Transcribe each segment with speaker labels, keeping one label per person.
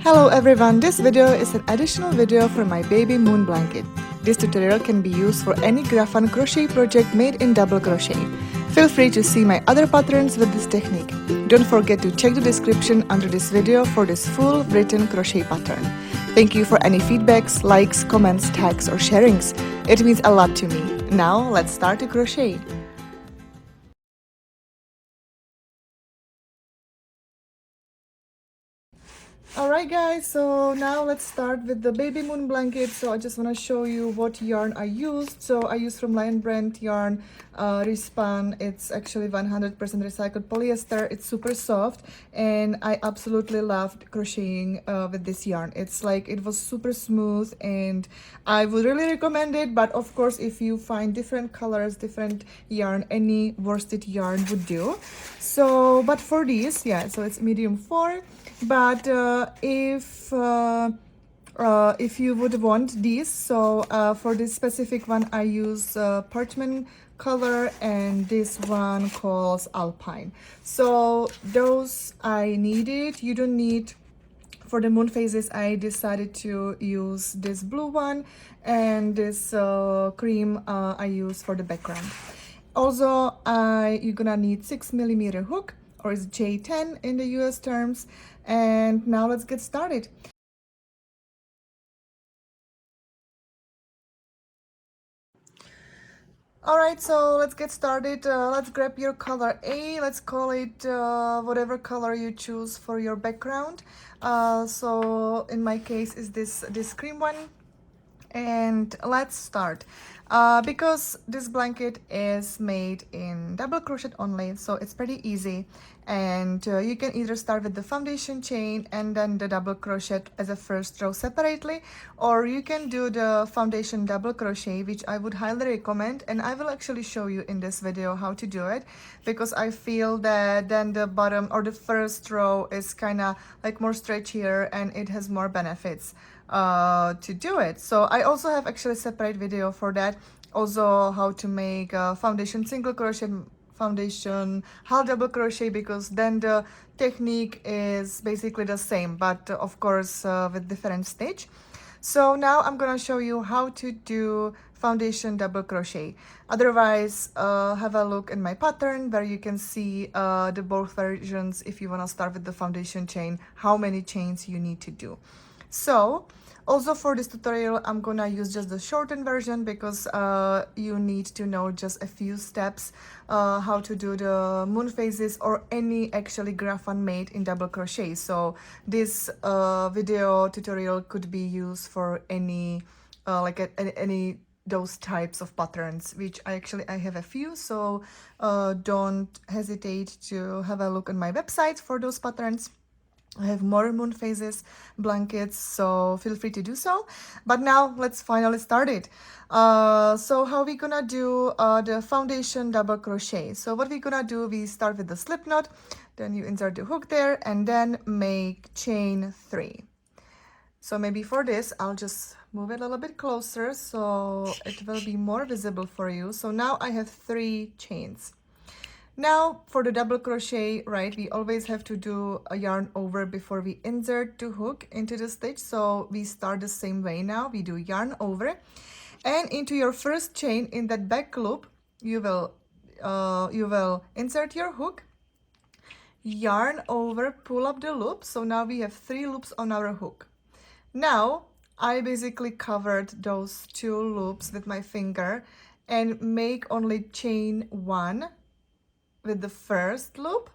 Speaker 1: Hello everyone, this video is an additional video for my baby moon blanket. This tutorial can be used for any Graphans crochet project made in double crochet. Feel free to see my other patterns with this technique. Don't forget to check the description under this video for this full written crochet pattern. Thank you for any feedbacks, likes, comments, tags or sharings. It means a lot to me. Now let's start to crochet. Alright guys, so now let's start with the baby moon blanket. So I just want to show you what yarn I used. So I used from Lion Brand yarn, respun. It's actually 100% recycled polyester. It's super soft and I absolutely loved crocheting with this yarn. It's like it was super smooth and I would really recommend it. But of course, if you find different colors, different yarn, any worsted yarn would do. So but for these, yeah, so it's medium 4. But if you would want these, so for this specific one I use parchment color and this one calls alpine. So those I needed. You don't need. For the moon phases I decided to use this blue one and this cream I use for the background. Also you're gonna need 6mm hook, or is J10 in the US terms. And now let's get started. Alright, so let's get started. Let's grab your color A. Let's call it whatever color you choose for your background. So in my case is this cream one. And let's start. Because this blanket is made in double crochet only, so it's pretty easy. And you can either start with the foundation chain and then the double crochet as a first row separately, or you can do the foundation double crochet, which I would highly recommend, and I will actually show you in this video how to do it, because I feel that then the bottom or the first row is kind of like more stretchier and it has more benefits to do it. So I also have actually a separate video for that, also how to make a foundation single crochet, foundation half double crochet, because then the technique is basically the same, but of course with different stitch. So now I'm gonna show you how to do foundation double crochet. Otherwise, have a look in my pattern where you can see the both versions. If you want to start with the foundation chain, how many chains you need to do. So also for this tutorial I'm gonna use just the shortened version, because you need to know just a few steps how to do the moon phases or any actually Graphans made in double crochet. So this video tutorial could be used for any any those types of patterns, which I have a few. So don't hesitate to have a look on my website for those patterns. I have more moon phases blankets, so feel free to do so. But now let's finally start it. So how we gonna do the foundation double crochet? So what we gonna do, we start with the slip knot, then you insert the hook there and then make chain 3. So maybe for this I'll just move it a little bit closer so it will be more visible for you. So now I have 3 chains. Now for the double crochet, right, we always have to do a yarn over before we insert the hook into the stitch. So we start the same way now. We do yarn over, and into your first chain in that back loop, you will insert your hook, yarn over, pull up the loop. So now we have 3 loops on our hook. Now I basically covered those 2 loops with my finger and make only chain 1 with the first loop,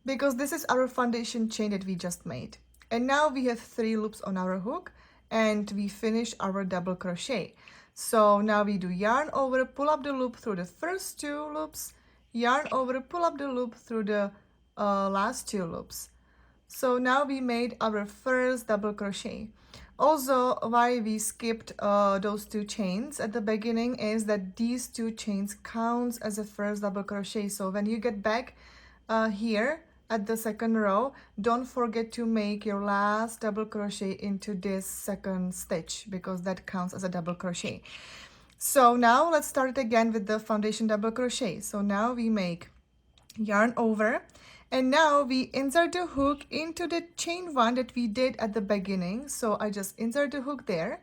Speaker 1: because this is our foundation chain that we just made. And now we have 3 loops on our hook and we finish our double crochet. So now we do yarn over, pull up the loop through the first 2 loops, yarn over, pull up the loop through the last 2 loops. So now we made our first double crochet. Also, why we skipped those 2 chains at the beginning is that these 2 chains counts as a first double crochet. So when you get back here at the second row, don't forget to make your last double crochet into this second stitch, because that counts as a double crochet. So now let's start again with the foundation double crochet. So now we make yarn over, and now we insert the hook into the chain one that we did at the beginning. So I just insert the hook there,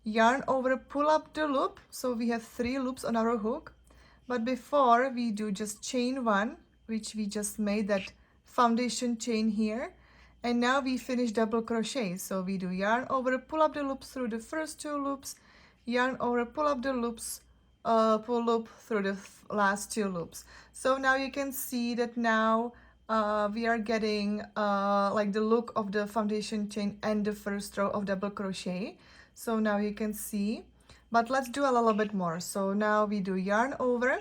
Speaker 1: yarn over, pull up the loop. So we have 3 loops on our hook, but before we do just chain one, which we just made that foundation chain here, and now we finish double crochet. So we do yarn over, pull up the loops through the first 2 loops, yarn over, pull up the loops, pull loop through the last 2 loops. So now you can see that now we are getting like the look of the foundation chain and the first row of double crochet. So now you can see, but let's do a little bit more. So now we do yarn over,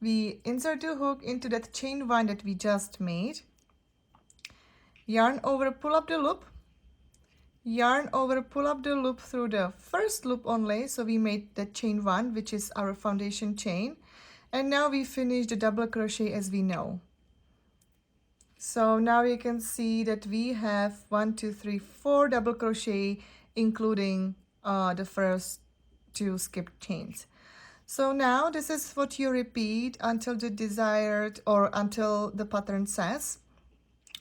Speaker 1: we insert the hook into that chain one that we just made, yarn over, pull up the loop, yarn over, pull up the loop through the first loop only. So we made the chain one, which is our foundation chain, and now we finish the double crochet as we know. So now you can see that we have 1 2 3 4 double crochet, including the first 2 skipped chains. So now this is what you repeat until the desired, or until the pattern says,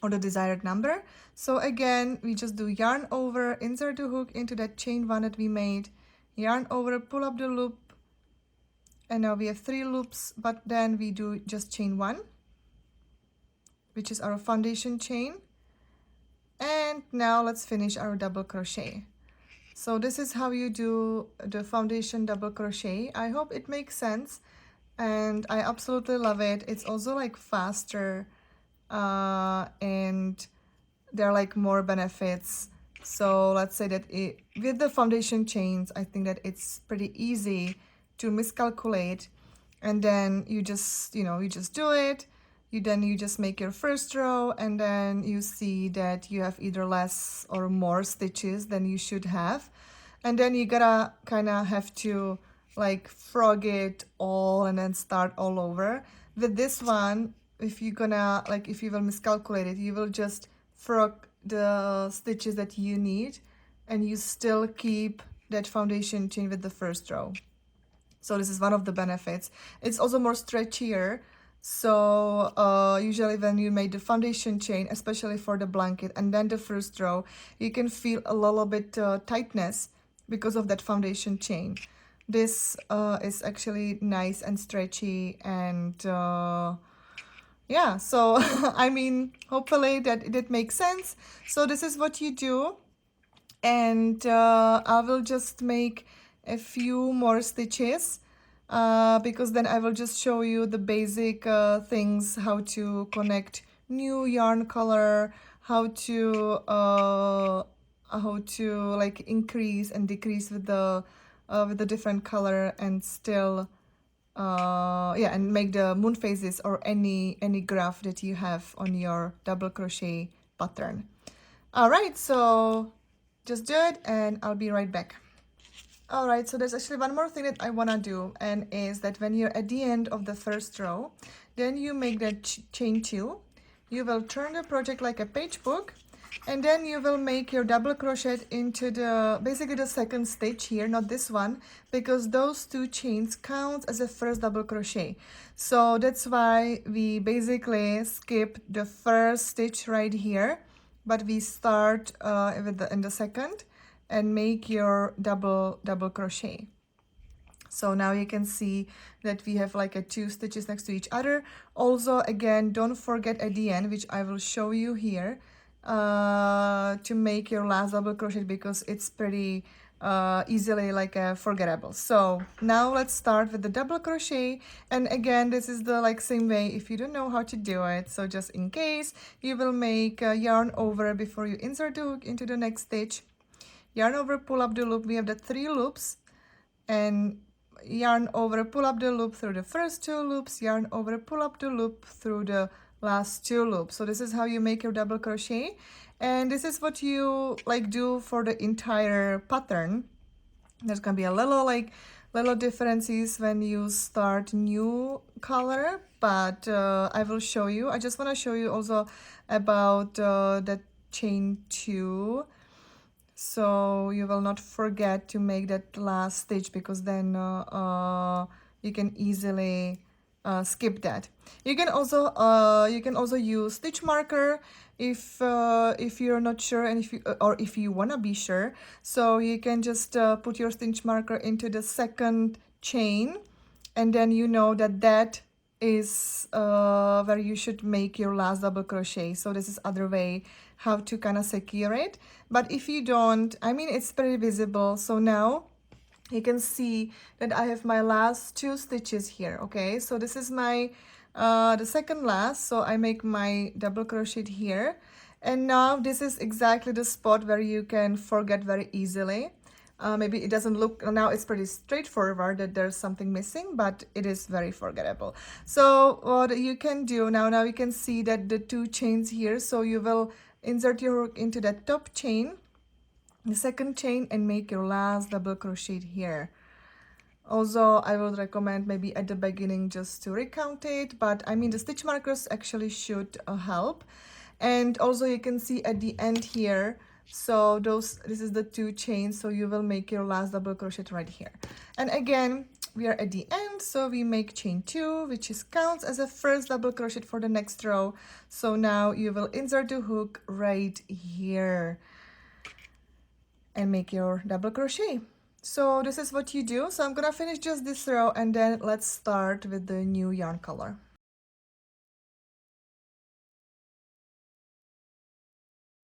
Speaker 1: or the desired number. So again, we just do yarn over, insert the hook into that chain one that we made, yarn over, pull up the loop, and now we have 3 loops, but then we do just chain one, which is our foundation chain. And now let's finish our double crochet. So this is how you do the foundation double crochet. I hope it makes sense, and I absolutely love it. It's also like faster, and there are like more benefits. So let's say that with the foundation chains, I think that it's pretty easy to miscalculate, and then you just, you just do it. You just make your first row, and then you see that you have either less or more stitches than you should have, and then you gotta kind of have to like frog it all and then start all over. With this one, if you will miscalculate it, you will just frog the stitches that you need, and you still keep that foundation chain with the first row. So this is one of the benefits. It's also more stretchier. So usually when you make the foundation chain, especially for the blanket and then the first row, you can feel a little bit tightness because of that foundation chain. This is actually nice and stretchy, and yeah, so I mean, hopefully that makes sense. So this is what you do, and I will just make a few more stitches, because then I will just show you the basic things, how to connect new yarn color, how to like increase and decrease with the different color, and still yeah, and make the moon phases or any graph that you have on your double crochet pattern. All right, so just do it and I'll be right back. All right, so there's actually one more thing that I want to do, and is that when you're at the end of the first row, then you make that chain 2. You will turn the project like a page book, and then you will make your double crochet into basically the second stitch here, not this one, because those 2 chains count as a first double crochet. So that's why we basically skip the first stitch right here, but we start in the second and make your double crochet. So now you can see that we have like 2 stitches next to each other. Also, again, don't forget at the end, which I will show you here, to make your last double crochet, because it's pretty easily like forgettable. So now let's start with the double crochet, and again, this is the same way if you don't know how to do it. So just in case, you will make yarn over before you insert the hook into the next stitch, yarn over, pull up the loop. We have the 3 loops, and yarn over, pull up the loop through the first 2 loops, yarn over, pull up the loop through the last 2 loops. So this is how you make your double crochet, and this is what you do for the entire pattern. There's gonna be a little differences when you start new color, but I will show you. I just want to show you also about the chain 2, so you will not forget to make that last stitch, because then you can easily skip that. You can also use stitch marker if you're not sure, and if you wanna be sure. So you can just put your stitch marker into the second chain, and then you know that that is where you should make your last double crochet. So this is other way how to kind of secure it. But if you don't, I mean, it's pretty visible. So now you can see that I have my last 2 stitches here. Okay, so this is my the second last, so I make my double crochet here, and now this is exactly the spot where you can forget very easily. Maybe it doesn't look, now it's pretty straightforward that there's something missing, but it is very forgettable. So what you can do now you can see that the 2 chains here, so you will insert your hook into that top chain, the second chain, and make your last double crochet here. Also, I would recommend maybe at the beginning just to recount it, but I mean the stitch markers actually should help. And also you can see at the end here, so this is the 2 chains, so you will make your last double crochet right here. And again, we are at the end, so we make chain 2, which is counts as a first double crochet for the next row. So now you will insert the hook right here and make your double crochet. So this is what you do. So I'm gonna finish just this row, and then let's start with the new yarn color.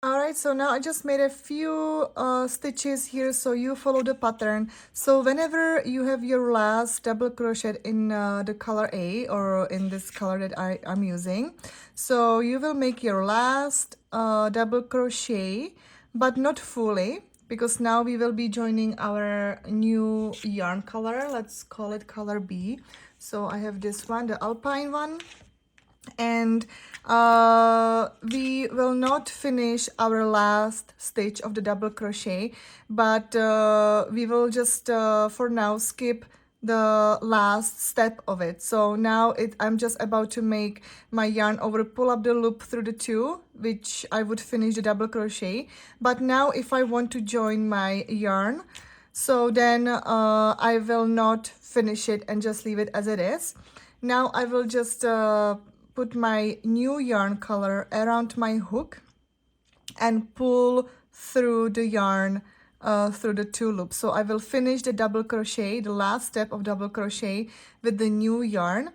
Speaker 1: Alright, so now I just made a few stitches here, so you follow the pattern. So whenever you have your last double crochet in the color A, or in this color that I'm using, so you will make your last double crochet, but not fully, because now we will be joining our new yarn color. Let's call it color B. So I have this one, the alpine one, and we will not finish our last stitch of the double crochet, but we will just for now skip the last step of it. So now I'm just about to make my yarn over, pull up the loop through the 2, which I would finish the double crochet. But now if I want to join my yarn, so then I will not finish it and just leave it as it is. Now I will just put my new yarn color around my hook and pull through the yarn through the 2 loops. So I will finish the double crochet, the last step of double crochet, with the new yarn.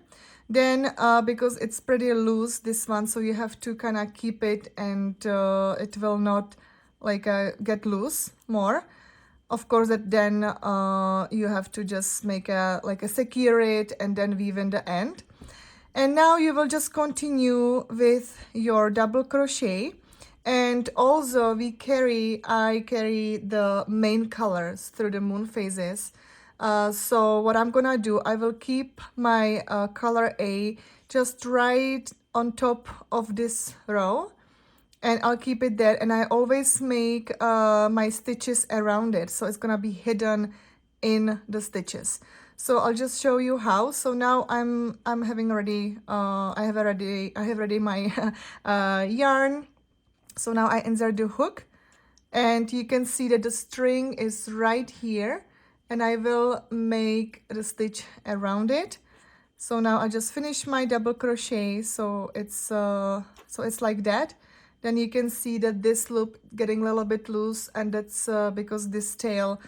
Speaker 1: Then because it's pretty loose, this one, so you have to kind of keep it, and it will not like get loose more. Of course, that then you have to just make a secure it and then weave in the end. And now you will just continue with your double crochet, and also I carry the main colors through the moon phases. So what I'm gonna do, I will keep my color A just right on top of this row, and I'll keep it there, and I always make my stitches around it, so it's gonna be hidden in the stitches. So I'll just show you how. So now I'm having already I have ready my yarn. So now I insert the hook, and you can see that the string is right here, and I will make the stitch around it. So now I just finished my double crochet, so it's like that. Then you can see that this loop getting a little bit loose, and that's because this tail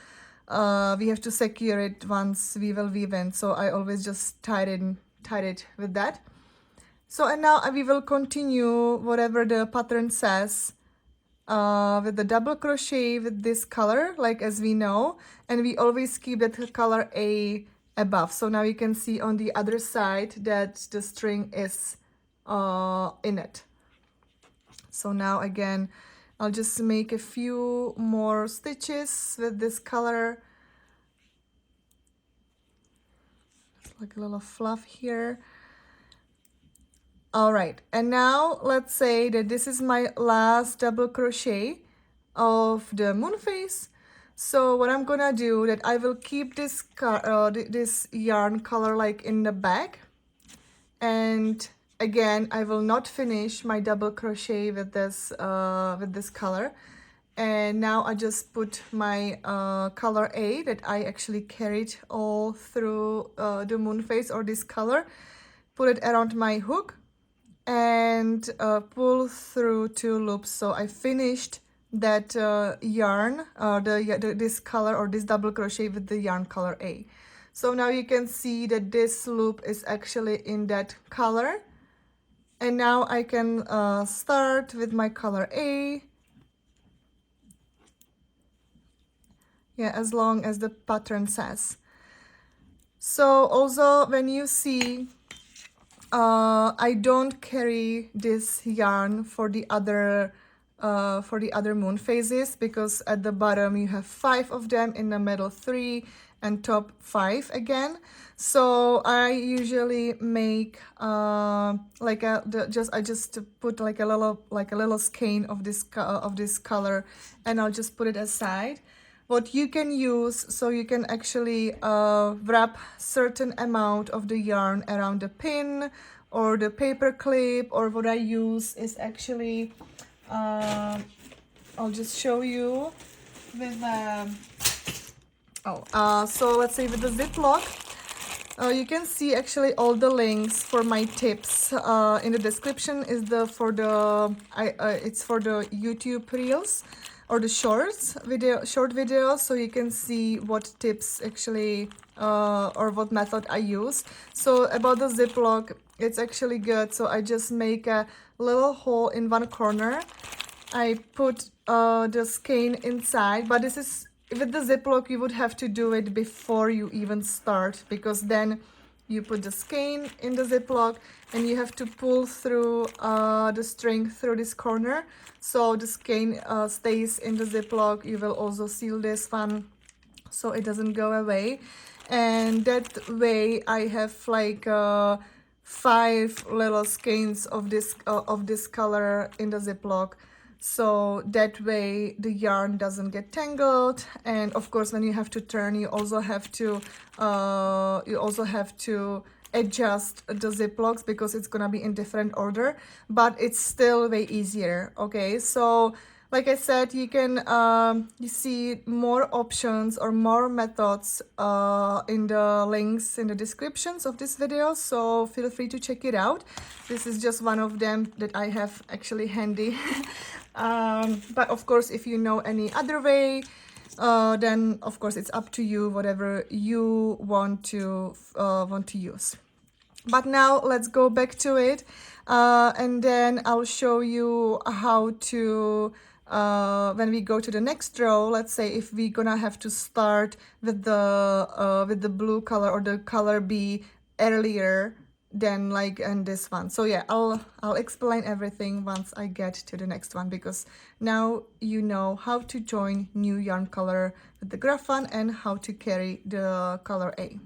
Speaker 1: we have to secure it once we will weave in. So I always just tied it with that. So and now we will continue whatever the pattern says with the double crochet with this color, like as we know, and we always keep that color A above. So now you can see on the other side that the string is in it. So now again, I'll just make a few more stitches with this color. It's like a little fluff here. All right, and now let's say that this is my last double crochet of the moon phase. So what I'm gonna do, that I will keep this this yarn color like in the back, and again I will not finish my double crochet with this color. And now I just put my color A that I actually carried all through the moon phase, or this color. put it around my hook, and pull through 2 loops. So I finished that yarn, this color or this double crochet with the yarn color A. So now you can see that this loop is actually in that color, and now I can start with my color A. Yeah, as long as the pattern says. So also when you see I don't carry this yarn for the other moon phases, because at the bottom you have 5 of them, in the middle 3, and top 5 again. So I usually make like I just put like a little skein of this color, and I'll just put it aside. What you can use, so you can actually wrap certain amount of the yarn around the pin or the paper clip, or what I use is actually I'll just show you with so let's say with the Ziploc. You can see actually all the links for my tips in the description. Is it's for the YouTube reels or the short videos, so you can see what tips actually or what method I use. So about the Ziploc, it's actually good. So I just make a little hole in one corner. I put the skein inside, but this is, with the Ziploc you would have to do it before you even start, because then you put the skein in the Ziploc and you have to pull through the string through this corner, so the skein stays in the Ziploc. You will also seal this one so it doesn't go away, and that way I have like 5 little skeins of this color in the Ziploc. So that way the yarn doesn't get tangled, and of course when you have to turn, you also have to adjust the Ziplocs, because it's gonna be in different order, but it's still way easier. Okay, so like I said, you can you see more options or more methods in the links in the descriptions of this video, so feel free to check it out. This is just one of them that I have actually handy. But of course, if you know any other way, then of course it's up to you, whatever you want to use. But now let's go back to it, and then I'll show you how to when we go to the next row. Let's say if we're gonna have to start with the blue color or the color B earlier than like in this one. So yeah, I'll explain everything once I get to the next one, because now you know how to join new yarn color with the Graphans and how to carry the color A.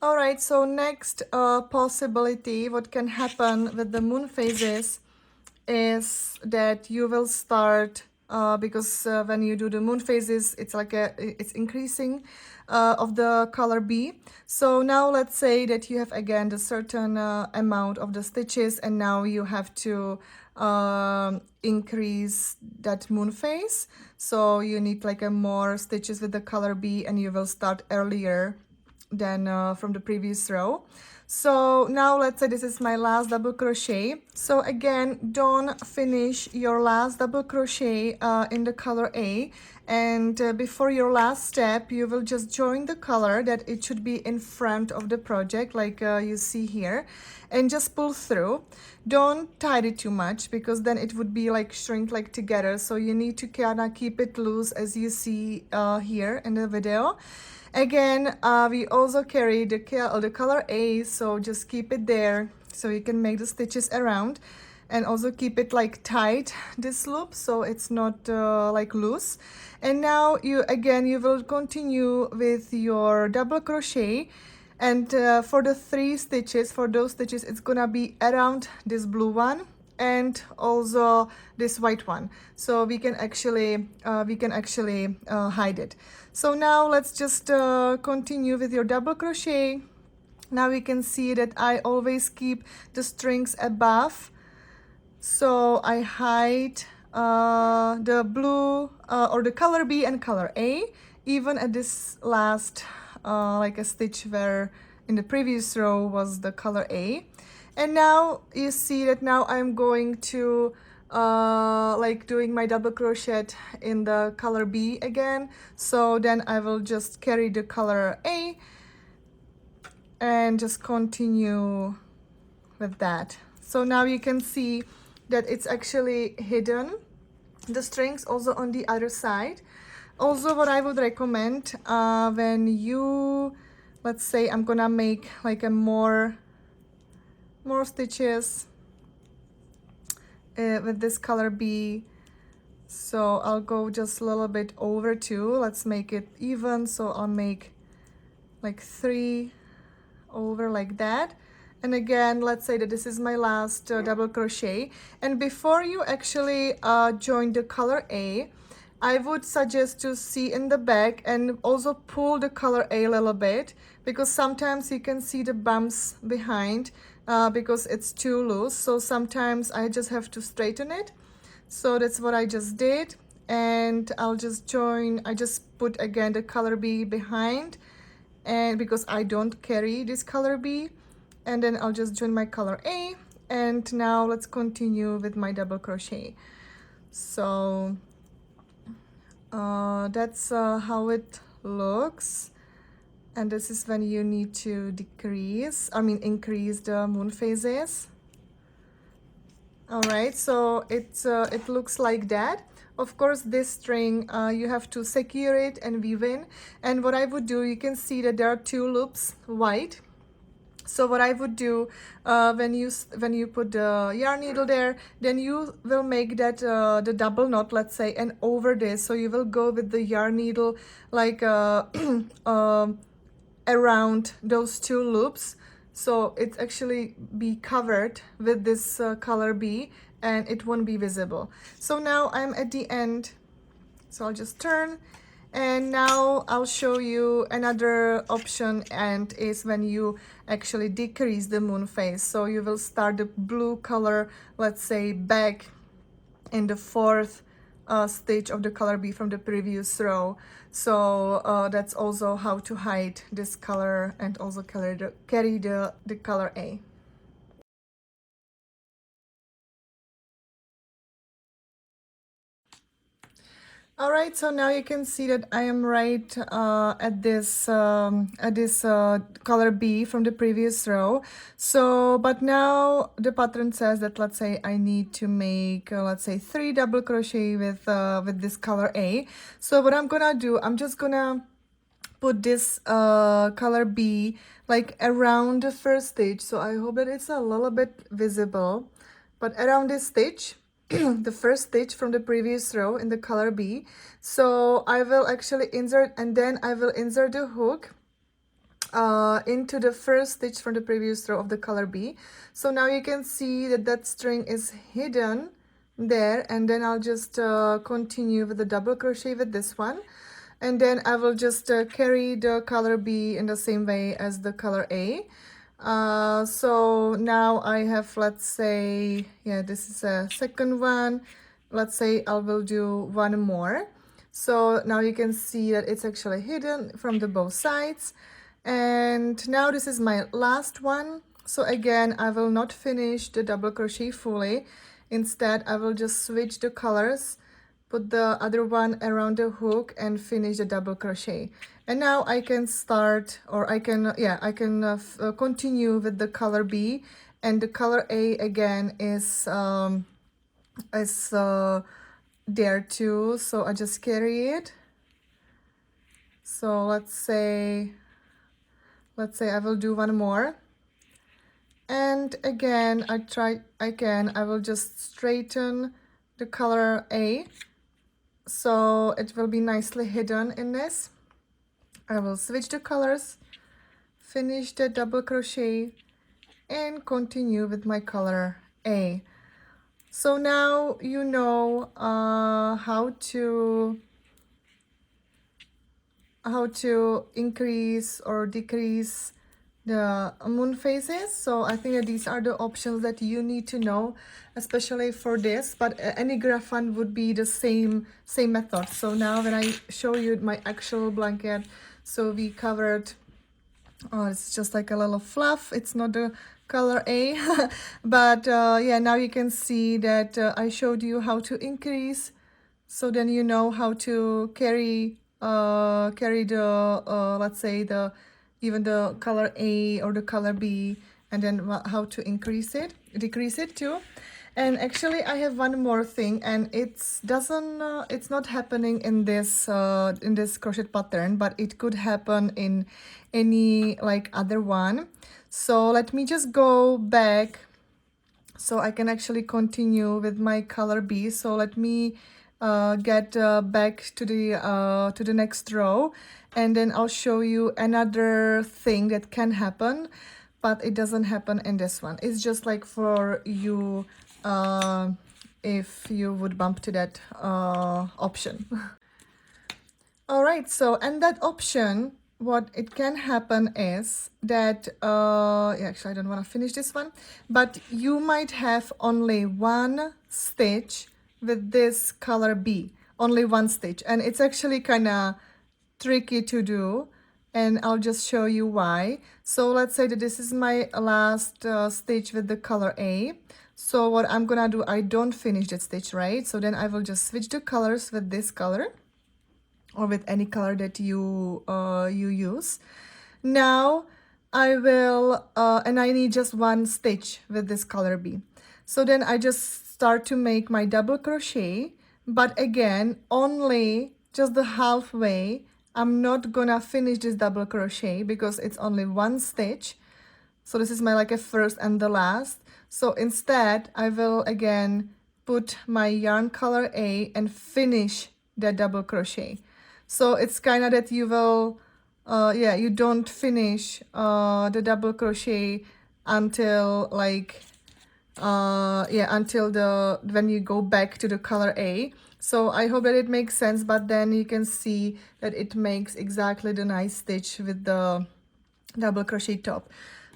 Speaker 1: All right, so next possibility, what can happen with the moon phases is that you will start because when you do the moon phases, it's like it's increasing of the color B. So now let's say that you have again the certain amount of the stitches, and now you have to increase that moon phase. So you need like a more stitches with the color B, and you will start earlier than from the previous row. So now let's say this is my last double crochet. So again, don't finish your last double crochet in the color A, and before your last step you will just join the color that it should be in front of the project, like you see here, and just pull through. Don't tie it too much, because then it would be like shrink like together, so you need to kind of keep it loose, as you see here in the video. Again, we also carry the color A, so just keep it there so you can make the stitches around, and also keep it like tight, this loop, so it's not like loose. And now you will continue with your double crochet, and for the 3 stitches, for those stitches, it's gonna be around this blue one and also this white one, so we can actually hide it. So now let's just continue with your double crochet. Now we can see that I always keep the strings above, so I hide the blue or the color B and color A. even at this last like a stitch where in the previous row was the color A. And now you see that now I'm going to like doing my double crochet in the color B again. So then I will just carry the color A and just continue with that. So now you can see that it's actually hidden, the strings also on the other side. Also, what I would recommend when you, let's say I'm gonna make like a more stitches with this color B, so I'll go just a little bit over 2. Let's make it even, so I'll make like 3 over like that. And again, let's say that this is my last double crochet, and before you actually join the color A, I would suggest to see in the back and also pull the color A little bit, because sometimes you can see the bumps behind because it's too loose. So sometimes I just have to straighten it. So that's what I just did, and I'll just join. I just put again the color B behind, and because I don't carry this color B, and then I'll just join my color A. And now let's continue with my double crochet. So that's how it looks, and this is when you need to increase the moon phases. All right, so it looks like that. Of course, this string you have to secure it and weave in. And what I would do, you can see that there are 2 loops white. So what I would do when you put the yarn needle there, then you will make that the double knot, let's say, and over this. So you will go with the yarn needle like around those 2 loops. So it's actually be covered with this color B, and it won't be visible. So now I'm at the end, so I'll just turn, and now I'll show you another option, and is when you actually decrease the moon phase. So you will start the blue color, let's say, back in the 4th stitch of the color B from the previous row. So that's also how to hide this color and also carry the color A. All right, so now you can see that I am right at this color B from the previous row. So, but now the pattern says that, let's say I need to make let's say 3 double crochet with this color A. So what I'm gonna do, I'm just gonna put this color B like around the first stitch. So I hope that it's a little bit visible, but around this stitch, the first stitch from the previous row in the color B. So I will actually insert, and then I will insert the hook into the first stitch from the previous row of the color B. So now you can see that that string is hidden there, and then I'll just continue with the double crochet with this one, and then I will just carry the color B in the same way as the color A. So now I have, let's say, yeah, this is a second one. Let's say I will do 1 more. So now you can see that it's actually hidden from the both sides. And now this is my last one. So again, I will not finish the double crochet fully. Instead, I will just switch the colors, put the other one around the hook, and finish the double crochet. And now I can start, or I can continue with the color B, and the color A again is there too. So I just carry it. So let's say I will do 1 more, and again I will just straighten the color A, so it will be nicely hidden in this. I will switch the colors, finish the double crochet, and continue with my color A. So now you know how to increase or decrease the moon phases. So I think that these are the options that you need to know, especially for this, but any graphand would be the same method. So now when I show you my actual blanket, so we covered, oh, it's just like a little fluff, it's not the color A. But yeah, now you can see that I showed you how to increase, so then you know how to carry the let's say the even the color A or the color B, and then how to decrease it too. And actually I have one more thing, and it's not happening in this crochet pattern, but it could happen in any like other one. So let me just go back so I can actually continue with my color B. So let me get back to the next row, and then I'll show you another thing that can happen, but it doesn't happen in this one. It's just like for you, if you would bump to that option. All right, so and that option, what it can happen is that, yeah, actually I don't want to finish this one, but you might have only one stitch with this color B, only one stitch, and it's actually kind of tricky to do, and I'll just show you why. So let's say that this is my last stitch with the color A. So what I'm gonna do, I don't finish that stitch, right? So then I will just switch the colors with this color, or with any color that you use. Now I will and I need just one stitch with this color B. So then I just start to make my double crochet, but again only just the halfway. I'm not gonna finish this double crochet because it's only one stitch. So this is my like a first and the last. So instead I will again put my yarn color A and finish that double crochet. So it's kind of that you will yeah, you don't finish the double crochet until like yeah, until the when you go back to the color A. So I hope that it makes sense, but then you can see that it makes exactly the nice stitch with the double crochet top.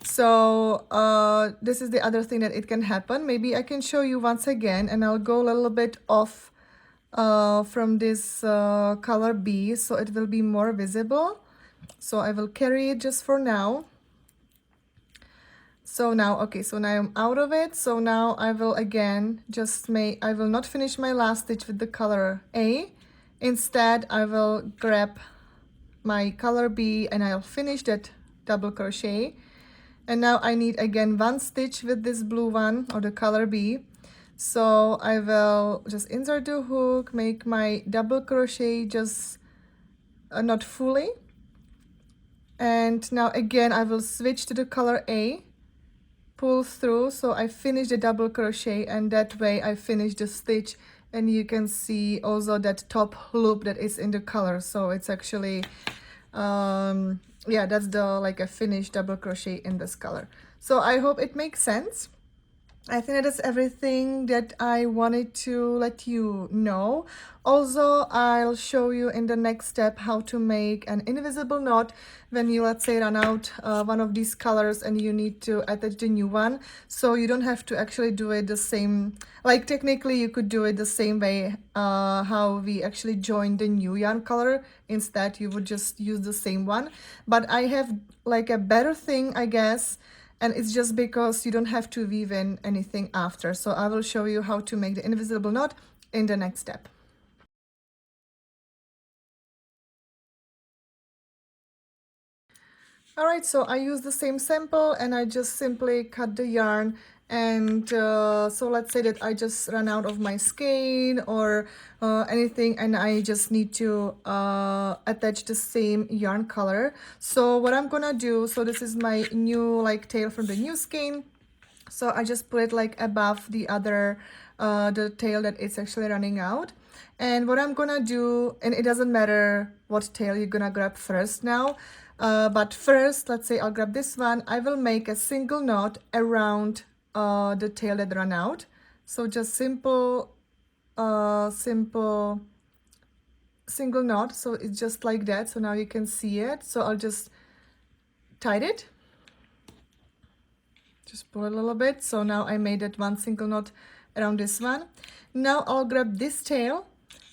Speaker 1: So this is the other thing that it can happen. Maybe I can show you once again, and I'll go a little bit off from this color B, so it will be more visible. So I will carry it just for now. So now, okay, so now I'm out of it. So now I will again just I will not finish my last stitch with the color A. Instead, I will grab my color B and I'll finish that double crochet. And now I need again one stitch with this blue one, or the color B. So I will just insert the hook, make my double crochet just not fully. And now again I will switch to the color A, pull through, so I finish the double crochet, and that way I finish the stitch. And you can see also that top loop that is in the color, so it's actually yeah, that's the like a finished double crochet in this color. So I hope it makes sense. I think that is everything that I wanted to let you know. Also, I'll show you in the next step how to make an invisible knot when you, let's say, run out one of these colors and you need to attach the new one. So you don't have to actually do it the same, like technically you could do it the same way how we actually joined the new yarn color. Instead, you would just use the same one. But I have like a better thing, I guess. And it's just because you don't have to weave in anything after. So I will show you how to make the invisible knot in the next step. All right, so I use the same sample and I just simply cut the yarn. And so let's say that I just ran out of my skein or anything, and I just need to attach the same yarn color. So what I'm gonna do, so this is my new like tail from the new skein. So I just put it like above the other the tail that is actually running out. And what I'm gonna do, and it doesn't matter what tail you're gonna grab first now, but first, let's say I'll grab this one. I will make a single knot around the tail that ran out. So just simple single knot. So it's just like that. So now you can see it. So I'll just tie it. Just pull a little bit. So now I made that one single knot around this one. Now I'll grab this tail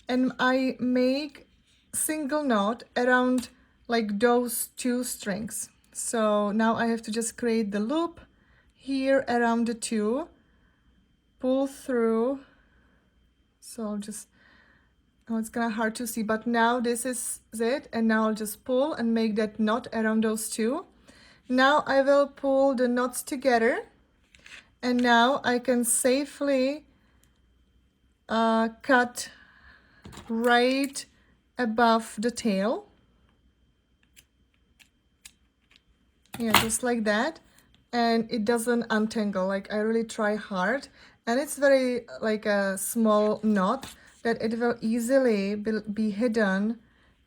Speaker 1: and I make single knot around like those two strings. So now I have to just create the loop here around the two, pull through. So I'll just, oh, it's kind of hard to see, but now this is it. And now I'll just pull and make that knot around those two. Now I will pull the knots together, and now I can safely cut right above the tail. Yeah, just like that. And it doesn't untangle. Like, I really try hard, and it's very like a small knot that it will easily be hidden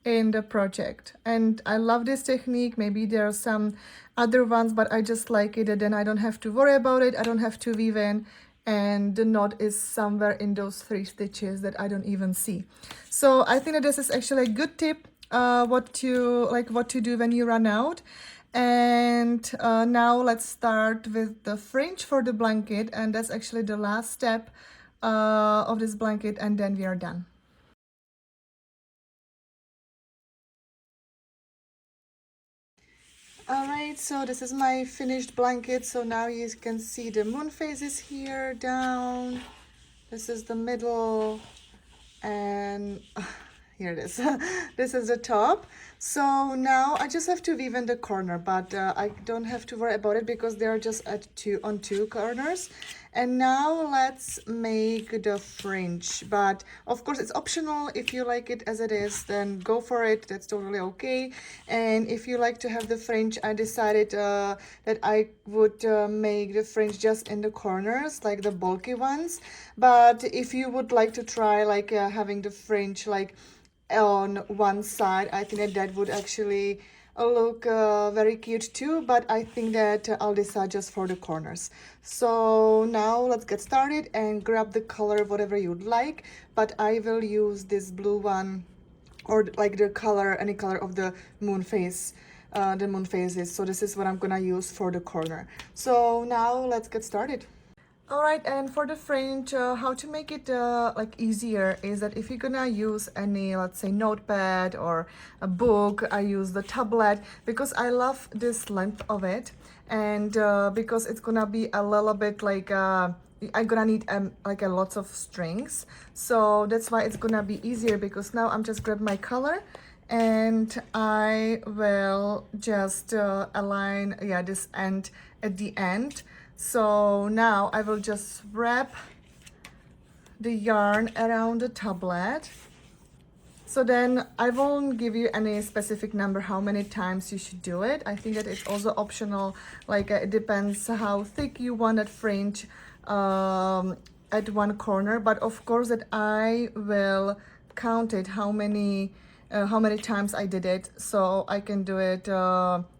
Speaker 1: in the project. And I love this technique. Maybe there are some other ones, but I just like it, and then I don't have to worry about it. I don't have to weave in, and the knot is somewhere in those 3 stitches that I don't even see. So I think that this is actually a good tip, what to do when you run out. And now let's start with the fringe for the blanket, and that's actually the last step of this blanket, and then we are done. All right, so this is my finished blanket. So now you can see the moon phases here down. This is the middle, and here it is. This is the top. So now I just have to weave in the corner, but I don't have to worry about it because they're just on two corners. And now let's make the fringe, but of course it's optional. If you like it as it is, then go for it. That's totally okay. And if you like to have the fringe, I decided that I would make the fringe just in the corners, like the bulky ones. But if you would like to try like having the fringe like on one side, I think that would actually look very cute too, but I think that I'll decide just for the corners. So now let's get started and grab the color whatever you'd like, but I will use this blue one, or like the color, any color of the moon phase, the moon phases. So this is what I'm gonna use for the corner. So now let's get started. All right, and for the fringe, how to make it like easier is that if you're gonna use any, let's say, notepad or a book, I use the tablet because I love this length of it, and because it's gonna be a little bit like I'm gonna need like a lots of strings, so that's why it's gonna be easier. Because now I'm just grab my color and I will just align, yeah, this end at the end. So now I will just wrap the yarn around the tablet. So then I won't give you any specific number how many times you should do it. I think that it's also optional. Like it depends how thick you want that fringe at one corner. But of course that I will count it how many times I did it, so I can do it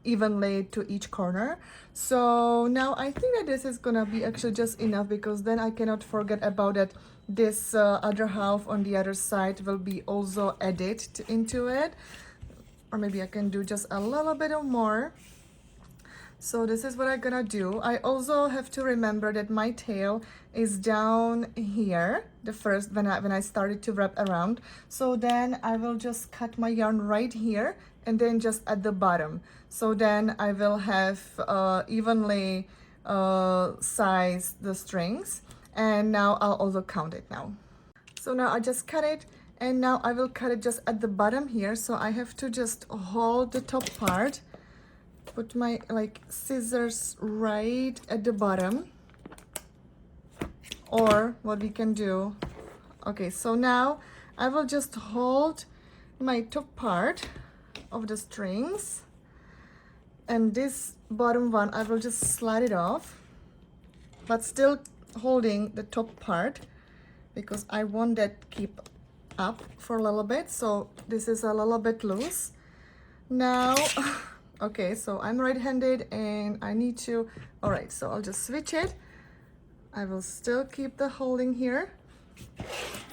Speaker 1: evenly to each corner. So now I think that this is gonna be actually just enough, because then I cannot forget about it. This other half on the other side will be also added into it, or maybe I can do just a little bit more. So this is what I'm gonna do. I also have to remember that my tail is down here, the first when I started to wrap around. So then I will just cut my yarn right here and then just at the bottom. So then I will have evenly sized the strings. And now I'll also count it now. So now I just cut it, and now I will cut it just at the bottom here. So I have to just hold the top part, put my like scissors right at the bottom, or what we can do, okay, so now I will just hold my top part of the strings, and this bottom one I will just slide it off, but still holding the top part because I want that keep up for a little bit. So this is a little bit loose now. Okay, so I'm right-handed and I need to, all right, so I'll just switch it. I will still keep the holding here.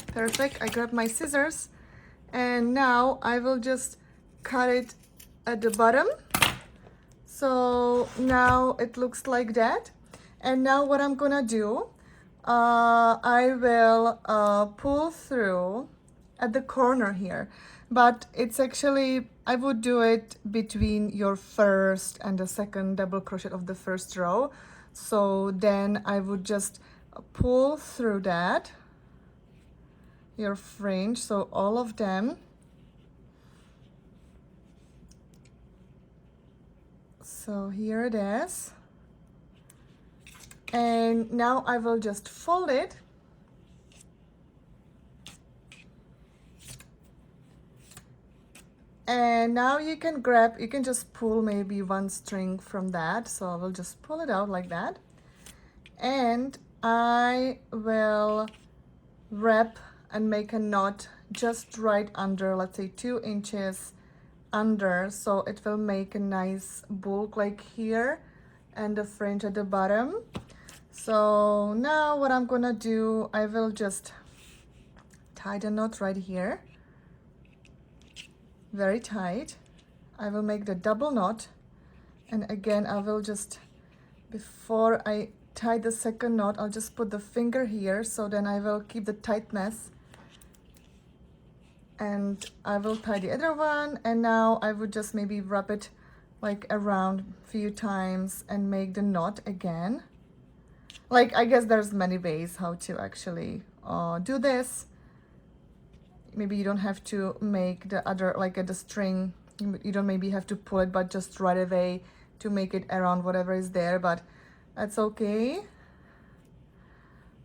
Speaker 1: Perfect. I grab my scissors, and now I will just cut it at the bottom. So now it looks like that. And now what I'm gonna do, I will pull through at the corner here, but it's actually, I would do it between your first and the second double crochet of the first row. So then I would just pull through that, your fringe, so all of them. So here it is. And now I will just fold it. And now you can grab, you can just pull maybe one string from that. So I will just pull it out like that. And I will wrap and make a knot just right under, let's say 2 inches under. So it will make a nice bulk like here and the fringe at the bottom. So now what I'm gonna do, I will just tie the knot right here, very tight. I will make the double knot, and again I will just, before I tie the second knot, I'll just put the finger here, so then I will keep the tightness, and I will tie the other one. And now I would just maybe wrap it like around a few times and make the knot again. Like, I guess there's many ways how to actually do this. Maybe you don't have to make the other, like at the string, you don't maybe have to pull it, but just right away to make it around whatever is there, but that's okay.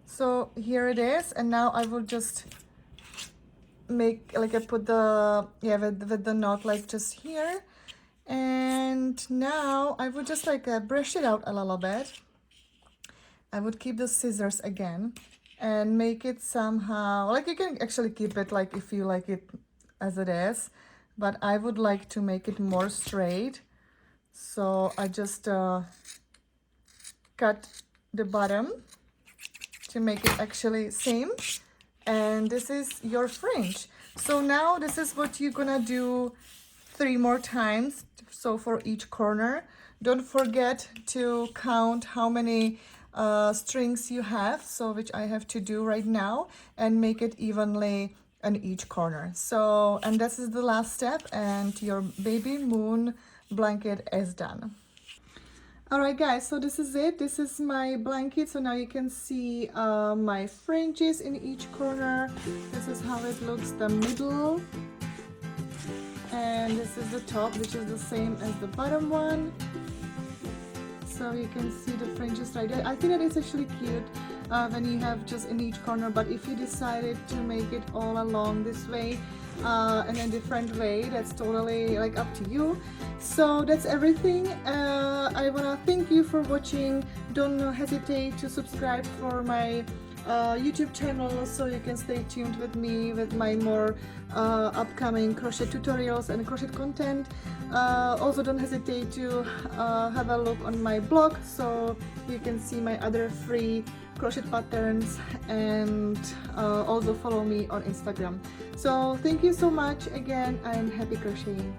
Speaker 1: So here it is, and now I will just make, like I put the, yeah, with the knot like just here. And now I would just like brush it out a little bit. I would keep the scissors again and make it somehow, like you can actually keep it like if you like it as it is, but I would like to make it more straight. So I just cut the bottom to make it actually same, and this is your fringe. So now this is what you're gonna do 3 more times, so for each corner. Don't forget to count how many strings you have, so which I have to do right now, and make it evenly on each corner. So, and this is the last step, and your baby moon blanket is done. All right guys, so this is it. This is my blanket. So now you can see my fringes in each corner. This is how it looks, the middle, and this is the top, which is the same as the bottom one. So you can see the fringes right there. I think that is actually cute when you have just in each corner, but if you decided to make it all along this way in a different way, that's totally like up to you. So that's everything. I wanna thank you for watching. Don't hesitate to subscribe for my YouTube channel, so you can stay tuned with me with my more upcoming crochet tutorials and crochet content. Also don't hesitate to have a look on my blog, so you can see my other free crochet patterns, and also follow me on Instagram. So thank you so much again, and happy crocheting.